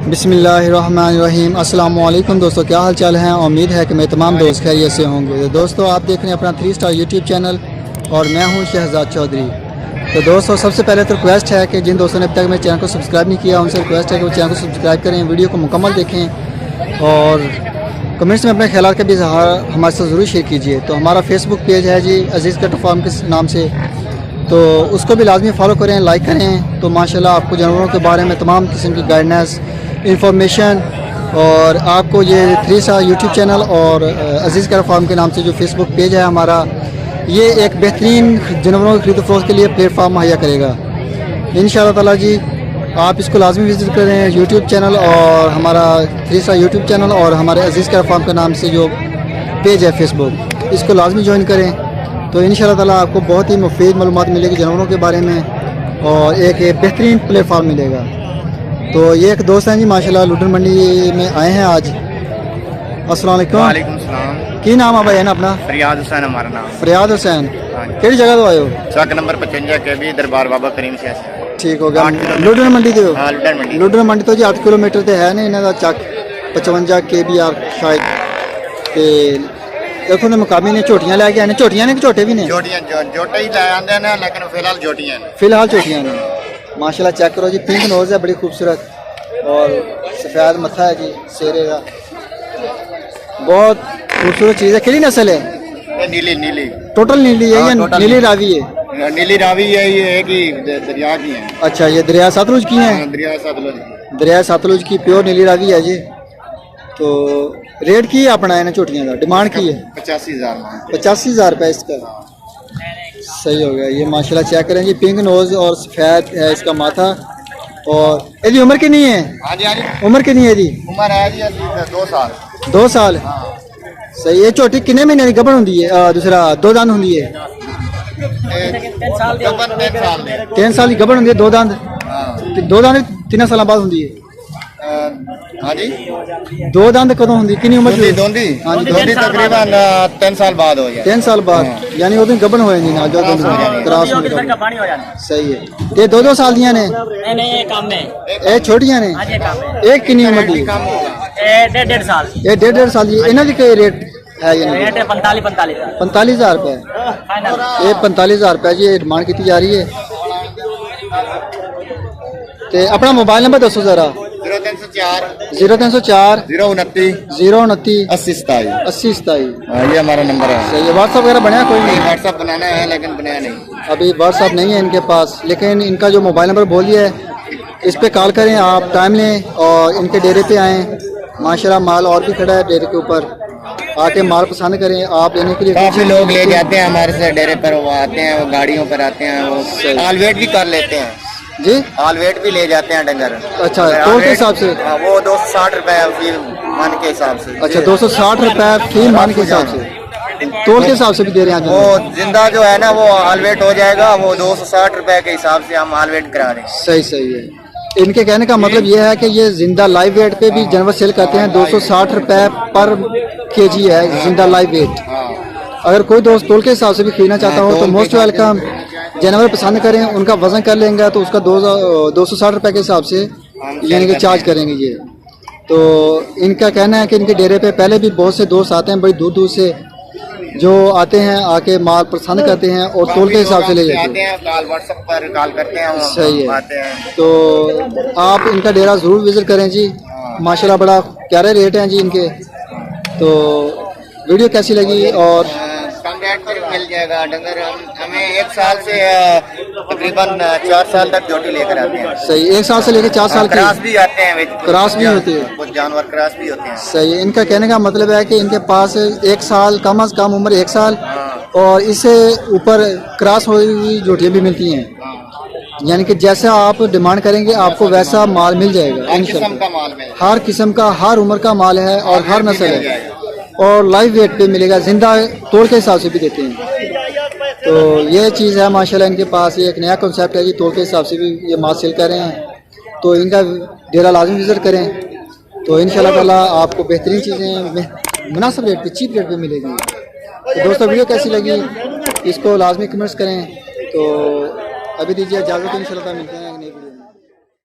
बिस्मिल्लाहिर्रहमानिर्रहीम। अस्सलाम वालेकुम दोस्तों, क्या हाल चाल है। उम्मीद है कि मैं तमाम दोस्त खैरियत से होंगे। तो दोस्तों, आप देख रहे हैं अपना 3 स्टार यूट्यूब चैनल और मैं हूं शहजाद चौधरी। तो दोस्तों, सबसे पहले तो रिक्वेस्ट है कि जिन दोस्तों ने अब तक मेरे चैनल को सब्सक्राइब नहीं किया, उनसे रिक्वेस्ट है कि वो चैनल को सब्सक्राइब करें, वीडियो को मुकम्मल देखें और कमेंट्स में अपने ख्याल का भी इज़हार हमारे साथ ज़रूर शेयर कीजिए। तो हमारा फेसबुक पेज है जी अज़ीज़ कट फार्म के नाम से, तो उसको भी लाजमी फॉलो करें, लाइक करें। तो माशाल्लाह आपको जानवरों के बारे में तमाम किस्म की गाइडेंस, इंफॉर्मेशन और आपको ये 3 स्टार यूट्यूब चैनल और अज़ीज़ कट फार्म के नाम से जो फेसबुक पेज है हमारा, ये एक बेहतरीन जानवरों के खरीद फरोख्त के लिए प्लेटफॉर्म मुहैया करेगा इंशाअल्लाह ताला जी। आप इसको लाजमी विज़िट करें, यूट्यूब चैनल और हमारा 3 स्टार यूट्यूब चैनल और हमारे अज़ीज़ कट फार्म के नाम से जो पेज है फेसबुक, इसको लाजमी ज्वाइन करें। तो इंशाअल्लाह ताला आपको बहुत ही मुफीद मालूमात मिलेगी जानवरों के बारे में और एक बेहतरीन प्लेटफॉर्म मिलेगा। तो ये एक दोस्त हैं जी माशाल्लाह लुडन मंडी में आए हैं आज। अस्सलाम वालेकुम। वालेकुम सलाम। की नाम है भाई ना अपना? फरियाद हुसैन हमारा नाम। फरियाद हुसैन, हाँ जी। केड़ी जगह तो आए हो? ट्रक नंबर 55 के भी दरबार बाबा करीम से। ठीक हो गया। लुडन मंडी दे हो? हाँ, लुडन मंडी। लुडन मंडी तो जी 8 किलोमीटर तो है नहीं, इन्हों का चक 55 KBR शायद। तो देखो ने मुकामी ने झोटियां लैके आए, झोटियां ने कि झोटे भी ने? जोटियां जोटे ही लै आंदे ने, लेकिन फिलहाल जोटियां ने। फिलहाल झोटियां ने। माशाल्लाह चेक करो जी, पिंक नोज है, बड़ी खूबसूरत और सफ़ेद मत्था है जी शेरे का, बहुत खूबसूरत चीज़ है। किहड़ी नस्ल है? ये नीली नीली टोटल नीली है या टोटल नीली रावी है? नीली रावी है, ये एक ही दरिया की है। अच्छा, ये दरिया सतलुज की है? हाँ, दरिया सतलुज। दरिया सतलुज की प्योर नीली रावी है जी। तो रेट की है अपना है ना झोटियाँ का? डिमांड की है 85,000। 85,000 रुपये इसका। सही हो गया। ये माशाल्लाह चेक करें जी, पिंक नोज और सफ़ेद है इसका माथा। और इसकी उम्र कितनी है? हाँ जी, हाँ जी। उम्र कितनी है जी? उम्र है जी 2 साल। 2 साल। सही है। झोटी कितने महीने की गबन होंगी है? दूसरा 2 दांत होंगी है? 3 साल ने। 3 साल की गबन होंगी है, 2 दांत? 2 दांत 3 साल बाद होंगी है? हाँ जी। 2 दांत कदों होंगी? कितनी उम्र की? दोंदी तकरीबन 3 साल बाद हो जाए। 3 साल बाद, यानी वो दिन गबन हो जाएगी ना, जो क्रॉस में गबन। सही है। ये 2-2 साल दियां ने? नहीं, कम है। ये छोटियां ने? एक कितनी उम्र की? 1.5 साल। ये 1.5 साल की। इन्हों की क्या रेट है? ये रेट 45,000 रुपये। ये 45,000 रुपये जी डिमांड की जा रही है। तो अपना मोबाइल नंबर दसो जरा। 0304 0304029 80 27। 80 27। ये हमारा नंबर है। सही है। व्हाट्सअप वगैरह बनाया कोई नहीं? व्हाट्सअप बनाना है लेकिन बनाया नहीं अभी, व्हाट्सअप नहीं है इनके पास, लेकिन इनका जो मोबाइल नंबर बोलिए है इस पे कॉल करें, आप टाइम लें और इनके डेरे पे आएँ। माशाल्लाह माल और भी खड़ा है डेरे के ऊपर, आके माल पसंद करें आप लेने के लिए। काफी लोग ले जाते हैं हमारे से डेरे पर, वो आते हैं, वो गाड़ियों पर आते हैं, वो ऑल वेट भी कर लेते हैं जी। ऑल वेट भी ले जाते हैं डंगर। अच्छा, तोल के हिसाब से? वो 260 रुपए फी मन के हिसाब से। अच्छा, 260 रुपये फी मन के हिसाब से, तोल के हिसाब से भी दे रहे हैं? वो जिंदा जो है ना वो ऑल वेट हो जाएगा, वो 260 रुपए के हिसाब से हम ऑल वेट करा रहे हैं। सही सही है। इनके कहने का मतलब ये है कि ये जिंदा लाइव वेट पे भी जानवर सेल करते हैं। 260 रुपये पर KG है जिंदा लाइव वेट। अगर कोई दोस्त तोल के हिसाब से भी खरीदना चाहता हो तो मोस्ट वेलकम। जानवर पसंद करें, उनका वजन कर लेंगे तो उसका 260 रुपये के हिसाब से यानी कि चार्ज करेंगे ये। तो इनका कहना है कि इनके डेरे पे पहले भी बहुत से दोस्त आते हैं बड़ी दूर दूर से, जो आते हैं आके माल पसंद करते हैं और तोल के हिसाब से ले जाते हैं। व्हाट्सएप पर कॉल करते हैं। सही है। तो आप इनका डेरा ज़रूर विज़िट करें जी। माशाल्लाह बड़ा प्यारे रेट हैं जी इनके। तो वीडियो कैसी लगी? और कम रेट पर मिल जाएगा डंगर। हमें 1 साल से तकरीबन 4 साल तक जोटी लेकर आते हैं। सही, 1 साल से लेकर 4 साल की? क्रॉस भी आते हैं, क्रॉस भी होती है? कुछ जानवर क्रॉस भी होते हैं। सही है। इनका कहने का मतलब है कि इनके पास 1 साल, कम अज़ कम उम्र 1 साल और इससे ऊपर क्रॉस हुई हुई जोटियाँ भी मिलती हैं। यानी कि जैसा आप डिमांड करेंगे आपको वैसा माल मिल जाएगा। हर किस्म का माल मिलेगा, हर किस्म का, हर उम्र का माल है और हर नस्ल है और लाइव वेट पे मिलेगा, जिंदा तोड़ के हिसाब से भी देते हैं। तो ये चीज़ है माशाल्लाह इनके पास। ये एक नया कॉन्सेप्ट है जी, तोड़ के हिसाब से भी ये माल सेल कर रहे हैं। तो इनका डेरा लाजमी विज़िट करें तो इंशाल्लाह ताला आपको बेहतरीन चीज़ें मुनासिब रेट पे, चीप रेट पे मिलेगी। तो दोस्तों, वीडियो कैसी लगी इसको लाजमी कमेंट्स करें। तो अभी दीजिए इजाज़त, इंशाल्लाह मिलते हैं।